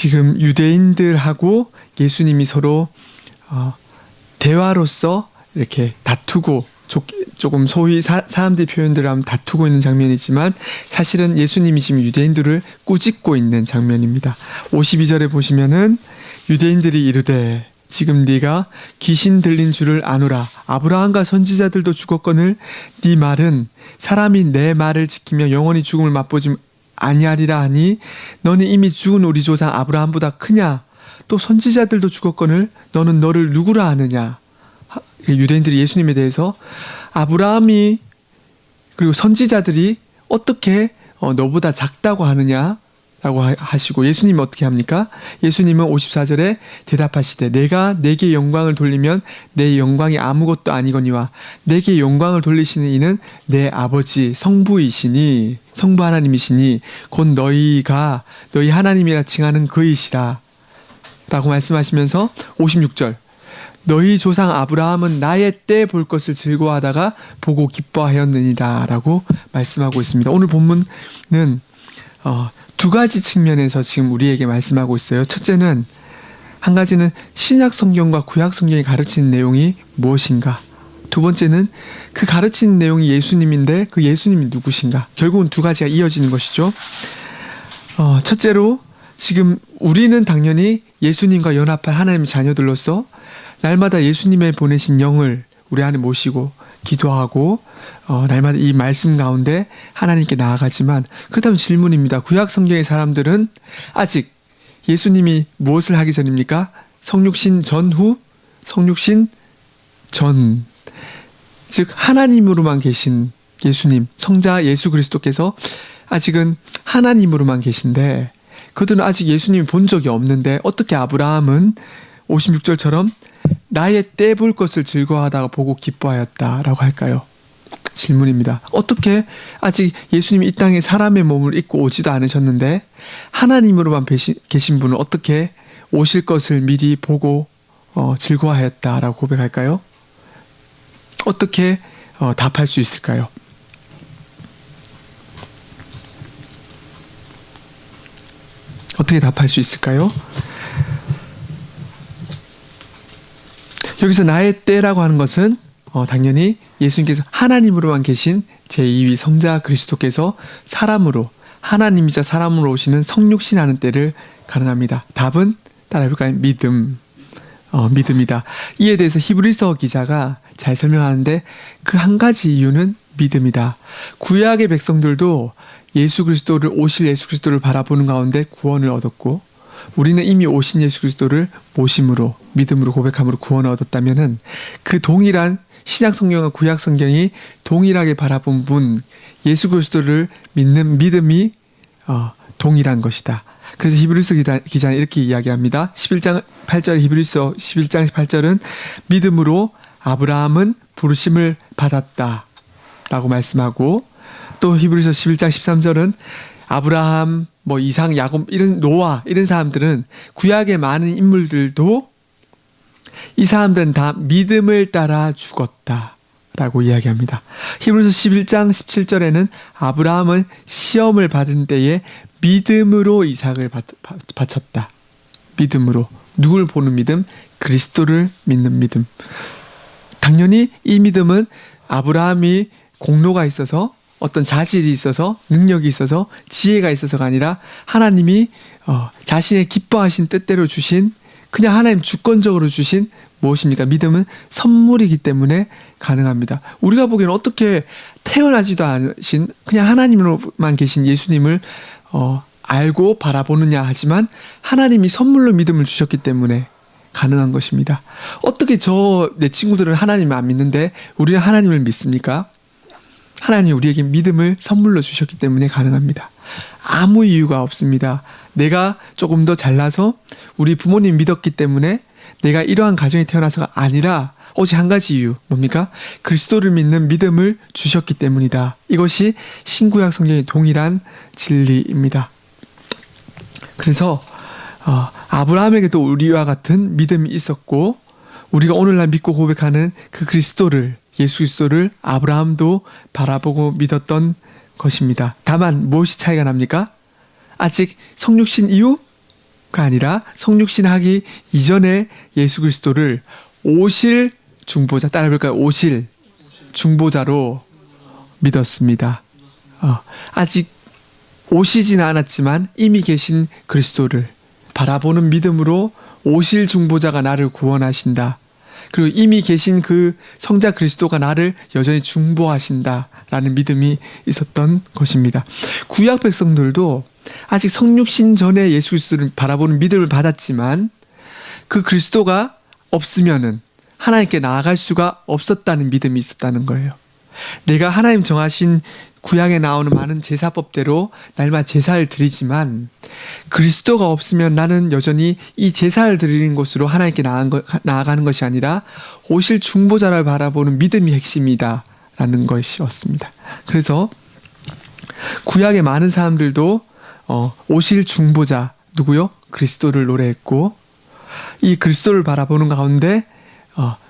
지금 유대인들하고 예수님이 서로 대화로서 이렇게 다투고 조금 소위 사람들이 표현대로 하면 다투고 있는 장면이지만 사실은 예수님이 지금 유대인들을 꾸짖고 있는 장면입니다. 52절에 보시면은 유대인들이 이르되 지금 네가 귀신 들린 줄을 아노라. 아브라함과 선지자들도 죽었거늘 네 말은 사람이 내 말을 지키며 영원히 죽음을 맛보지 아니하리라 하니 너는 이미 죽은 우리 조상 아브라함보다 크냐? 또 선지자들도 죽었거늘 너는 너를 누구라 하느냐? 유대인들이 예수님에 대해서 아브라함이 그리고 선지자들이 어떻게 너보다 작다고 하느냐? 라고 하시고 예수님은 어떻게 합니까? 예수님은 54절에 대답하시되 내가 내게 영광을 돌리면 내 영광이 아무것도 아니거니와 내게 영광을 돌리시는 이는 내 아버지 성부 하나님이시니 곧 너희가 너희 하나님이라 칭하는 그이시라 라고 말씀하시면서 56절 너희 조상 아브라함은 나의 때 볼 것을 즐거워하다가 보고 기뻐하였느니라 라고 말씀하고 있습니다. 오늘 본문은 두 가지 측면에서 지금 우리에게 말씀하고 있어요. 첫째는 한 가지는 신약 성경과 구약 성경이 가르치는 내용이 무엇인가. 두 번째는 그 가르치는 내용이 예수님인데 그 예수님이 누구신가. 결국은 두 가지가 이어지는 것이죠. 첫째로 지금 우리는 당연히 예수님과 연합할 하나님의 자녀들로서 날마다 예수님의 보내신 영을 우리 안에 모시고 기도하고 날마다 이 말씀 가운데 하나님께 나아가지만 그렇다면 질문입니다. 구약 성경의 사람들은 아직 예수님이 무엇을 하기 전입니까? 성육신 전후? 성육신 전. 즉 하나님으로만 계신 예수님, 성자 예수 그리스도께서 아직은 하나님으로만 계신데 그들은 아직 예수님이 본 적이 없는데 어떻게 아브라함은 56절처럼 나의 때 볼 것을 즐거워하다가 보고 기뻐하였다라고 할까요? 질문입니다. 어떻게 아직 예수님이 이 땅에 사람의 몸을 입고 오지도 않으셨는데 하나님으로만 계신 분은 어떻게 오실 것을 미리 보고 즐거워하였다라고 고백할까요? 어떻게 답할 수 있을까요? 어떻게 답할 수 있을까요? 여기서 나의 때라고 하는 것은 당연히 예수님께서 하나님으로만 계신 제2위 성자 그리스도께서 사람으로 하나님이자 사람으로 오시는 성육신하는 때를 가능합니다. 답은 따라해볼까요? 믿음이다. 이에 대해서 히브리서 기자가 잘 설명하는데 그 한 가지 이유는 믿음이다. 구약의 백성들도 오실 예수 그리스도를 바라보는 가운데 구원을 얻었고 우리는 이미 오신 예수 그리스도를 모심으로 믿음으로 고백함으로 구원을 얻었다면은 그 동일한 신약 성경과 구약 성경이 동일하게 바라본 분 예수 그리스도를 믿는 믿음이 동일한 것이다. 그래서 히브리서 기자는 이렇게 이야기합니다. 11장 8절 히브리서 11장 8절은 믿음으로 아브라함은 부르심을 받았다 라고 말씀하고 또 히브리서 11장 13절은 아브라함, 이삭, 야곱, 노아 이런 사람들은 구약의 많은 인물들도 이 사람들은 다 믿음을 따라 죽었다 라고 이야기합니다. 히브리서 11장 17절에는 아브라함은 시험을 받은 때에 믿음으로 이삭을 바쳤다. 믿음으로. 누굴 보는 믿음? 그리스도를 믿는 믿음. 당연히 이 믿음은 아브라함이 공로가 있어서 어떤 자질이 있어서 능력이 있어서 지혜가 있어서가 아니라 하나님이 자신의 기뻐하신 뜻대로 주신 그냥 하나님 주권적으로 주신 무엇입니까? 믿음은 선물이기 때문에 가능합니다. 우리가 보기에는 어떻게 태어나지도 않으신 그냥 하나님으로만 계신 예수님을 알고 바라보느냐 하지만 하나님이 선물로 믿음을 주셨기 때문에 가능한 것입니다. 어떻게 내 친구들은 하나님을 안 믿는데 우리는 하나님을 믿습니까? 하나님이 우리에게 믿음을 선물로 주셨기 때문에 가능합니다. 아무 이유가 없습니다. 내가 조금 더 잘나서 우리 부모님 믿었기 때문에 내가 이러한 가정에 태어나서가 아니라 오직 한 가지 이유 뭡니까? 그리스도를 믿는 믿음을 주셨기 때문이다. 이것이 신구약 성경의 동일한 진리입니다. 그래서 아브라함에게도 우리와 같은 믿음이 있었고 우리가 오늘날 믿고 고백하는 그 예수 그리스도를 아브라함도 바라보고 믿었던 것입니다. 다만 무엇이 차이가 납니까? 아직 성육신 이후 아니라 성육신하기 이전에 예수 그리스도를 오실 중보자, 따라해볼까요? 오실 중보자로 믿었습니다. 아직 오시지는 않았지만 이미 계신 그리스도를 바라보는 믿음으로 오실 중보자가 나를 구원하신다. 그리고 이미 계신 그 성자 그리스도가 나를 여전히 중보하신다라는 믿음이 있었던 것입니다. 구약 백성들도 아직 성육신 전에 예수 그리스도를 바라보는 믿음을 받았지만 그 그리스도가 없으면은 하나님께 나아갈 수가 없었다는 믿음이 있었다는 거예요. 내가 하나님 정하신 구약에 나오는 많은 제사법대로 날마다 제사를 드리지만 그리스도가 없으면 나는 여전히 이 제사를 드리는 곳으로 하나님께 나아가는 것이 아니라 오실 중보자를 바라보는 믿음이 핵심이다 라는 것이었습니다. 그래서 구약의 많은 사람들도 오실 중보자 누구요? 그리스도를 노래했고 이 그리스도를 바라보는 가운데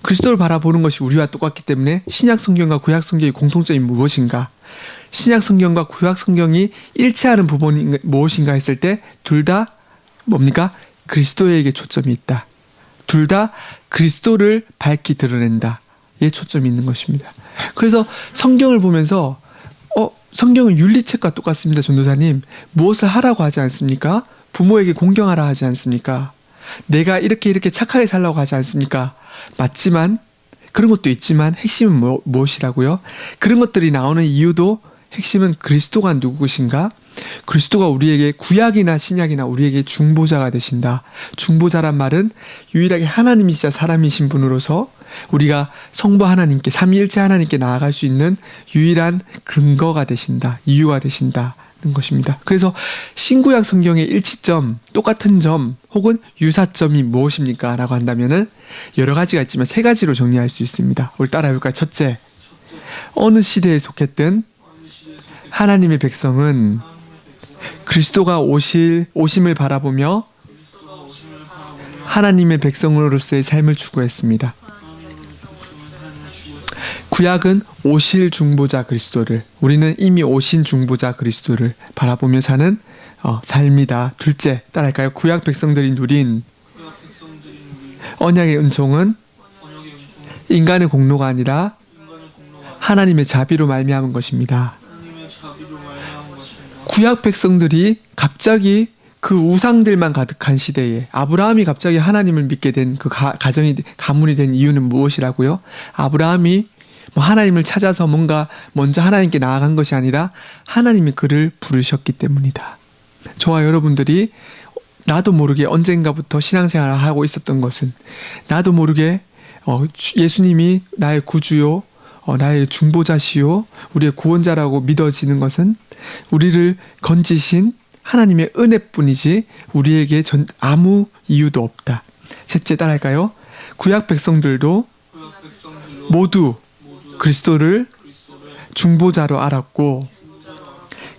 그리스도를 바라보는 것이 우리와 똑같기 때문에 신약 성경과 구약 성경의 공통점이 무엇인가? 신약 성경과 구약 성경이 일치하는 부분이 무엇인가 했을 때 둘 다 뭡니까? 그리스도에게 초점이 있다. 둘 다 그리스도를 밝히 드러낸다. 에 초점이 있는 것입니다. 그래서 성경을 보면서 성경은 윤리책과 똑같습니다. 전도사님. 무엇을 하라고 하지 않습니까? 부모에게 공경하라 하지 않습니까? 내가 이렇게 착하게 살라고 하지 않습니까? 맞지만 그런 것도 있지만 핵심은 무엇이라고요? 그런 것들이 나오는 이유도 핵심은 그리스도가 누구신가? 그리스도가 우리에게 구약이나 신약이나 우리에게 중보자가 되신다. 중보자란 말은 유일하게 하나님이시자 사람이신 분으로서 우리가 성부 하나님께 삼위일체 하나님께 나아갈 수 있는 유일한 근거가 되신다. 이유가 되신다는 것입니다. 그래서 신구약 성경의 일치점, 똑같은 점 혹은 유사점이 무엇입니까? 라고 한다면은 여러 가지가 있지만 세 가지로 정리할 수 있습니다. 우리 따라해볼까요? 첫째, 어느 시대에 속했든 하나님의 백성은 그리스도가 오심을 바라보며 하나님의 백성으로서의 삶을 추구했습니다. 구약은 오실 중보자 그리스도를, 우리는 이미 오신 중보자 그리스도를 바라보며 사는 삶이다. 둘째, 따라할까요? 구약 백성들이 누린 언약의 은총은 인간의 공로가 아니라 하나님의 자비로 말미암은 것입니다. 구약 백성들이 갑자기 그 우상들만 가득한 시대에 아브라함이 갑자기 하나님을 믿게 된 그 가문이 된 이유는 무엇이라고요? 아브라함이 하나님을 찾아서 뭔가 먼저 하나님께 나아간 것이 아니라 하나님이 그를 부르셨기 때문이다. 저와 여러분들이 나도 모르게 언젠가부터 신앙생활을 하고 있었던 것은 나도 모르게 예수님이 나의 구주요, 나의 중보자시요, 우리의 구원자라고 믿어지는 것은 우리를 건지신 하나님의 은혜뿐이지 우리에게 아무 이유도 없다. 셋째, 따라할까요? 구약 백성들도 모두 그리스도를 중보자로 알았고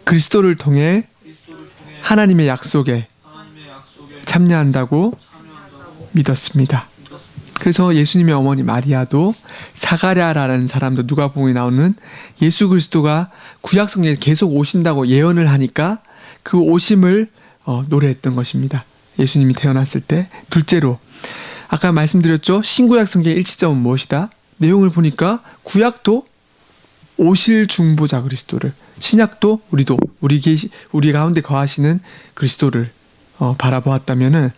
그리스도를 통해 하나님의 약속에 참여한다고 믿었습니다. 그래서 예수님의 어머니 마리아도 사가랴라는 사람도 누가복음에 나오는 예수 그리스도가 구약 성경에 계속 오신다고 예언을 하니까 그 오심을 노래했던 것입니다. 예수님이 태어났을 때. 둘째로 아까 말씀드렸죠. 신구약 성경의 일치점은 무엇이다? 내용을 보니까 구약도 오실 중보자 그리스도를, 신약도 우리 가운데 거하시는 그리스도를 바라보았다면은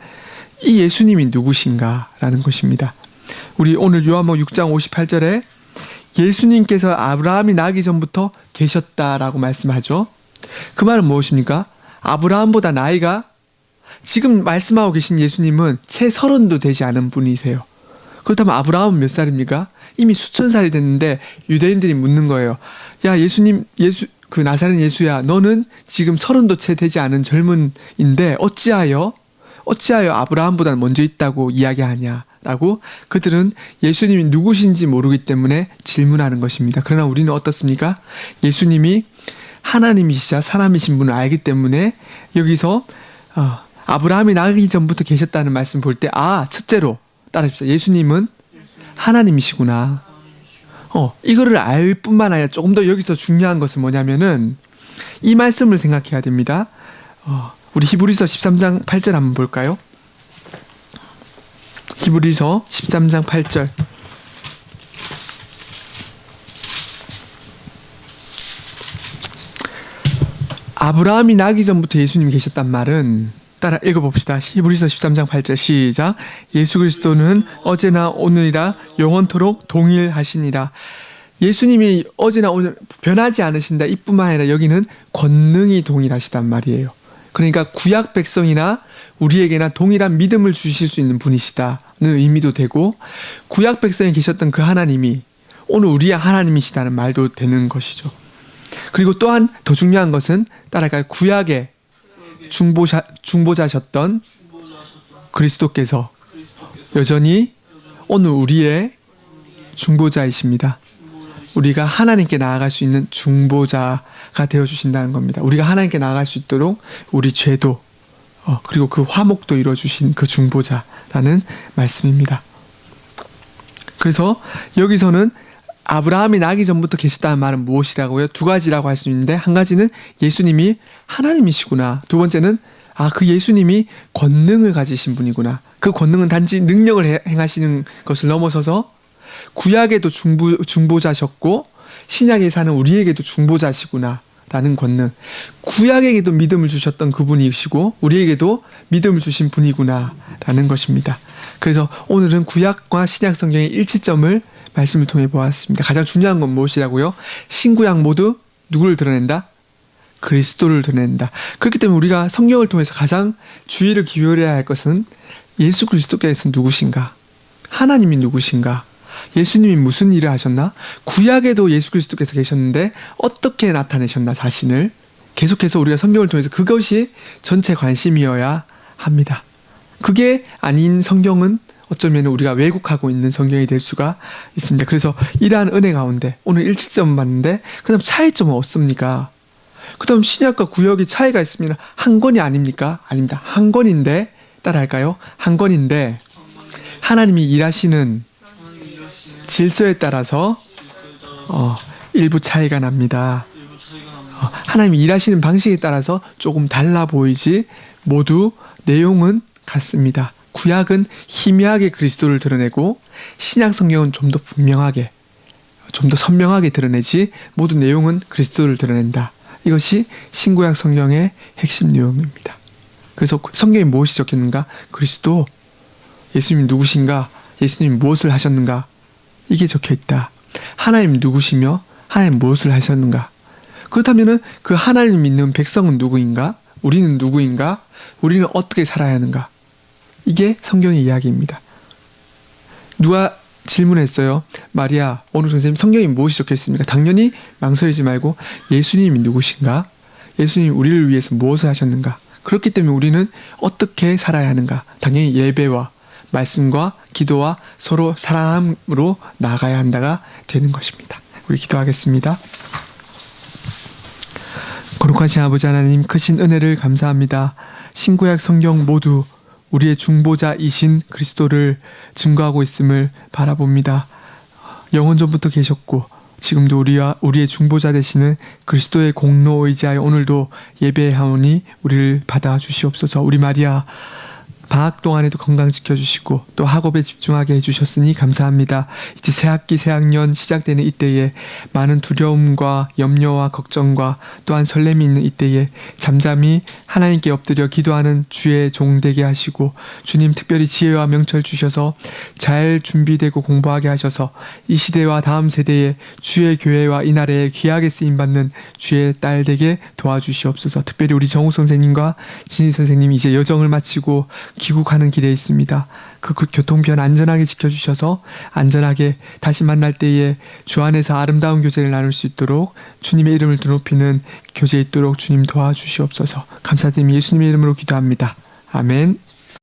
이 예수님이 누구신가라는 것입니다. 우리 오늘 요한복음 6장 58절에 예수님께서 아브라함이 나기 전부터 계셨다라고 말씀하죠. 그 말은 무엇입니까? 아브라함보다 나이가 지금 말씀하고 계신 예수님은 채 30도 되지 않은 분이세요. 그렇다면 아브라함은 몇 살입니까? 이미 수천 살이 됐는데 유대인들이 묻는 거예요. 야, 그 나사렛 예수야, 너는 지금 30도 채 되지 않은 젊은인데 어찌하여 아브라함보다는 먼저 있다고 이야기하냐? 라고 그들은 예수님이 누구신지 모르기 때문에 질문하는 것입니다. 그러나 우리는 어떻습니까? 예수님이 하나님이시자 사람이신 분을 알기 때문에 여기서 아브라함이 나기 전부터 계셨다는 말씀 볼 때 첫째로 따라합시다. 예수님은 하나님이시구나. 이거를 알 뿐만 아니라 조금 더 여기서 중요한 것은 뭐냐면은 이 말씀을 생각해야 됩니다. 우리 히브리서 13장 8절 한번 볼까요? 히브리서 13장 8절. 아브라함이 나기 전부터 예수님이 계셨단 말은 따라 읽어봅시다. 히브리서 13장 8절 시작. 예수 그리스도는 어제나 오늘이라 영원토록 동일하시니라. 예수님이 어제나 오늘 변하지 않으신다. 이뿐만 아니라 여기는 권능이 동일하시단 말이에요. 그러니까 구약 백성이나 우리에게나 동일한 믿음을 주실 수 있는 분이시다는 의미도 되고, 구약 백성에 계셨던 그 하나님이 오늘 우리의 하나님이시다는 말도 되는 것이죠. 그리고 또한 더 중요한 것은 따라갈 구약의 중보자셨던 그리스도께서 여전히 오늘 우리의 중보자이십니다. 우리가 하나님께 나아갈 수 있는 중보자가 되어주신다는 겁니다. 우리가 하나님께 나아갈 수 있도록 우리 죄도 그리고 그 화목도 이루어주신 그 중보자라는 말씀입니다. 그래서 여기서는 아브라함이 나기 전부터 계셨다는 말은 무엇이라고요? 두 가지라고 할 수 있는데, 한 가지는 예수님이 하나님이시구나. 두 번째는 그 예수님이 권능을 가지신 분이구나. 그 권능은 단지 능력을 행하시는 것을 넘어서서 구약에도 중보자셨고 신약에 사는 우리에게도 중보자시구나 라는 권능. 구약에게도 믿음을 주셨던 그분이시고 우리에게도 믿음을 주신 분이구나 라는 것입니다. 그래서 오늘은 구약과 신약 성경의 일치점을 말씀을 통해 보았습니다. 가장 중요한 건 무엇이라고요? 신구약 모두 누구를 드러낸다? 그리스도를 드러낸다. 그렇기 때문에 우리가 성경을 통해서 가장 주의를 기울여야 할 것은 예수 그리스도께서 누구신가? 하나님이 누구신가? 예수님이 무슨 일을 하셨나? 구약에도 예수 그리스도께서 계셨는데 어떻게 나타내셨나 자신을? 계속해서 우리가 성경을 통해서 그것이 전체 관심이어야 합니다. 그게 아닌 성경은 어쩌면 우리가 왜곡하고 있는 성경이 될 수가 있습니다. 그래서 이러한 은혜 가운데 오늘 일치점을 봤는데 그 다음 차이점은 없습니까? 그 다음 신약과 구약이 차이가 있습니다. 한 권이 아닙니까? 아닙니다. 한 권인데 따라할까요? 한 권인데 하나님이 일하시는 질서에 따라서 일부 차이가 납니다. 하나님이 일하시는 방식에 따라서 조금 달라 보이지 모두 내용은 같습니다. 구약은 희미하게 그리스도를 드러내고 신약 성경은 좀 더 분명하게, 좀 더 선명하게 드러내지 모두 내용은 그리스도를 드러낸다. 이것이 신구약 성경의 핵심 내용입니다. 그래서 성경에 무엇이 적혔는가? 그리스도, 예수님이 누구신가? 예수님이 무엇을 하셨는가? 이게 적혀있다. 하나님 누구시며 하나님 무엇을 하셨는가? 그렇다면 그 하나님 믿는 백성은 누구인가? 우리는 누구인가? 우리는 어떻게 살아야 하는가? 이게 성경의 이야기입니다. 누가 질문했어요. 마리아, 오늘 선생님 성경에 무엇이 적혀있습니까? 당연히 망설이지 말고 예수님이 누구신가? 예수님이 우리를 위해서 무엇을 하셨는가? 그렇기 때문에 우리는 어떻게 살아야 하는가? 당연히 예배와 말씀과 기도와 서로 사랑함으로 나아가야 한다가 되는 것입니다. 우리 기도하겠습니다. 거룩하신 아버지 하나님, 크신 은혜를 감사합니다. 신구약 성경 모두 우리의 중보자이신 그리스도를 증거하고 있음을 바라봅니다. 영원전부터 계셨고 지금도 우리의 중보자 되시는 그리스도의 공로 의지하여 오늘도 예배하오니 우리를 받아주시옵소서. 우리 마리아 방학 동안에도 건강 지켜주시고 또 학업에 집중하게 해주셨으니 감사합니다. 이제 새학기 새학년 시작되는 이때에 많은 두려움과 염려와 걱정과 또한 설렘이 있는 이때에 잠잠히 하나님께 엎드려 기도하는 주의 종 되게 하시고 주님 특별히 지혜와 명철 주셔서 잘 준비되고 공부하게 하셔서 이 시대와 다음 세대에 주의 교회와 이 나라에 귀하게 쓰임받는 주의 딸 되게 도와주시옵소서. 특별히 우리 정우 선생님과 진희 선생님이 이제 여정을 마치고 귀국하는 길에 있습니다. 그 교통편 안전하게 지켜주셔서 안전하게 다시 만날 때에 주 안에서 아름다운 교제를 나눌 수 있도록 주님의 이름을 드높이는 교제 있도록 주님 도와주시옵소서. 감사드리며 예수님의 이름으로 기도합니다. 아멘.